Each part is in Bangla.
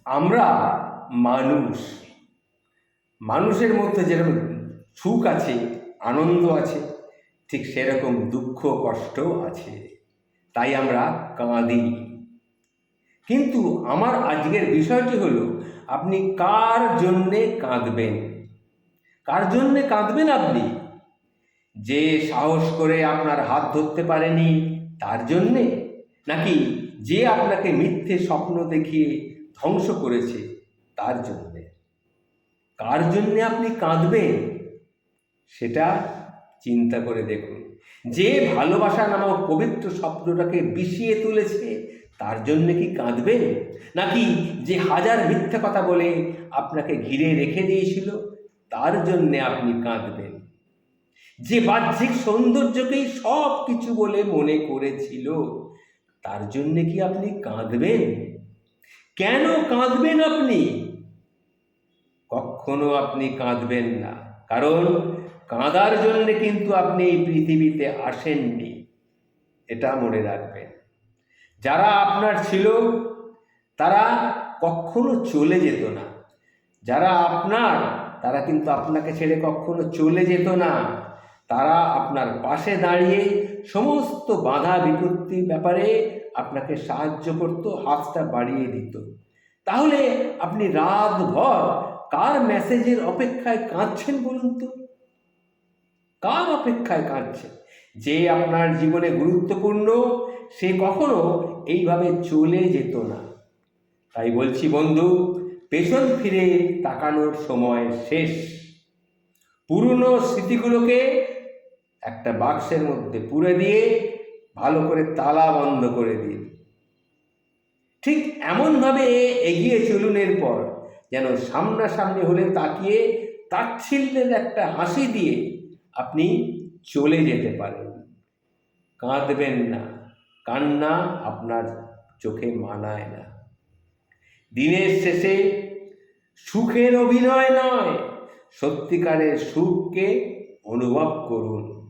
আমরা মানুষ, মানুষের মধ্যে যেরকম সুখ আছে, আনন্দ আছে, ঠিক সেরকম দুঃখ কষ্টও আছে। তাই আমরা কাঁদি। কিন্তু আমার আজকের বিষয়টি হলো, আপনি কার জন্যে কাঁদবেন? কার জন্যে কাঁদবেন আপনি? যে সাহস করে আপনার হাত ধরতে পারেনি তার জন্যে, নাকি যে আপনাকে মিথ্যে স্বপ্ন দেখিয়ে ধ্বংস করেছে তার জন্যে? কার জন্যে আপনি কাঁদবেন সেটা চিন্তা করে দেখুন। যে ভালোবাসা নামক পবিত্র শব্দটাকে বিষিয়ে তুলেছে তার জন্যে কি কাঁদবেন, নাকি যে হাজার মিথ্যে কথা বলে আপনাকে ঘিরে রেখে দিয়েছিল তার জন্যে আপনি কাঁদবেন? যে বাহ্যিক সৌন্দর্যকেই সব কিছু বলে মনে করেছিল তার জন্যে কি আপনি কাঁদবেন? কেন কাঁদবেন আপনি? কখনো আপনি কাঁদবেন না, কারণ কাঁদার জন্যে কিন্তু আপনি এই পৃথিবীতে আসেননি, এটা মনে রাখবেন। যারা আপনার ছিল তারা কখনো চলে যেত না। যারা আপনার, তারা কিন্তু আপনাকে ছেড়ে কখনো চলে যেত না। তারা আপনার পাশে দাঁড়িয়ে সমস্ত বাধা বিপত্তির ব্যাপারে আপনাকে সাহায্য করত, হাতটা বাড়িয়ে দিত। তাহলে আপনি রাতভর কার মেসেজের অপেক্ষায় কাঁদছেন বলুন তো? কার অপেক্ষায় কাঁদছেন? যে আপনার জীবনে গুরুত্বপূর্ণ সে কখনো এইভাবে চলে যেত না। তাই বলছি বন্ধু, পেছন ফিরে তাকানোর সময় শেষ। পুরনো স্মৃতিগুলোকে একটা বাক্সের মধ্যে পুরে দিয়ে ভালো করে তালা বন্ধ করে দিন। ঠিক এমনভাবে এগিয়ে চলুন এরপর, যেন সামনাসামনি হলে তাকিয়ে তাচ্ছিল্যের একটা হাসি দিয়ে আপনি চলে যেতে পারেন। কাঁদবেন না, কান্না আপনার চোখে মানায় না। দিনের শেষে সুখের অভিনয় নয়, সত্যিকারের সুখকে অনুভব করুন।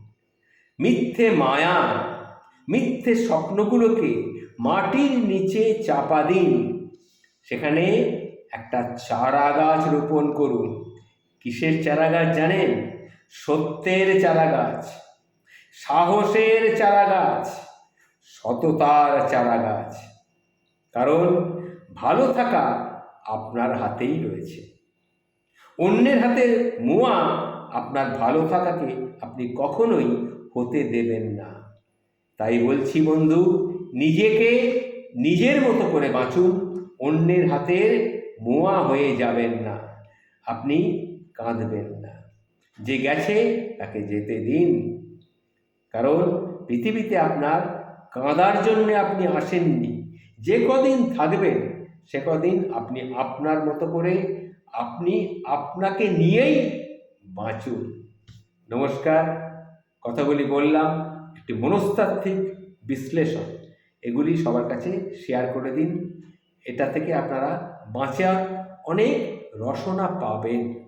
মিথ্যে মায়া, মিথ্যে স্বপ্নগুলোকে মাটির নিচে চাপা দিন। সেখানে একটা চারা গাছ রোপণ করুন। কিসের চারা গাছ জানেন? সত্যের চারা গাছ, সাহসের চারা গাছ, সততার চারা গাছ। কারণ ভালো থাকা আপনার হাতেই রয়েছে। অন্যের হাতে মোয়া আপনার ভালো থাকাকে আপনি কখনোই হতে দেবেন না। তাই বলছি বন্ধু, নিজেকে নিজের মতো করে বাঁচুন, অন্যের হাতের মোয়া হয়ে যাবেন না। আপনি কাঁদবেন না। যে গেছে তাকে যেতে দিন। কারণ পৃথিবীতে আপনার কাঁদার জন্যে আপনি আসেননি। যে কদিন থাকবেন সে কদিন আপনি আপনার মতো করে আপনি আপনাকে নিয়েই বাঁচুন। নমস্কার। কথাগুলি বললাম একটি মনস্তাত্ত্বিক বিশ্লেষণ, এগুলি সবার কাছে শেয়ার করে দিন। এটা থেকে আপনারা বাঁচার অনেক রসনা পাবেন।